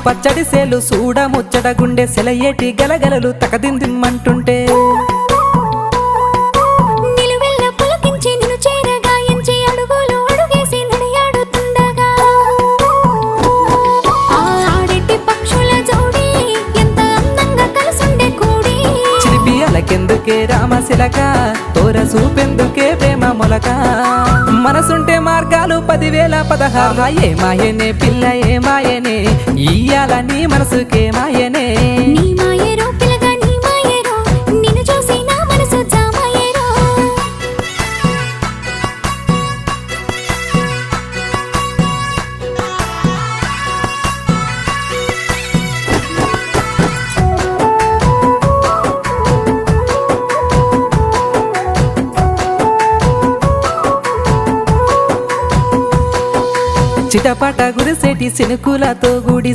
పచ్చడి సేలు సూడ ముచ్చట గుండె సెలయేటి గలగలలు తకదిందిమ్మంటుంటే నిలువెల్ల పులకించి నిన్ను చేరగాయించి అడుగులు అడుగేసి నడియాడుతుండగా ఆడెట్టి పక్షుల జోడి ఎంత అందంగా కలుసుండే కూడి చిలిపియలకెందుకే రామశిలక తోర చూపెందుకే ప్రేమ మొలక మనసుంటే మార్గాలు 10,016 ఏమాయనే పిల్ల ఏమాయనే ఇయ్యాల నీ మనసుకే మాయనే నీ మాయేరో పిల్లగా నీ మాయేరో నిన్ను చూసి నా మనసు జామాయేరో చిటపట గురిసేటి సినుకులతో గుడి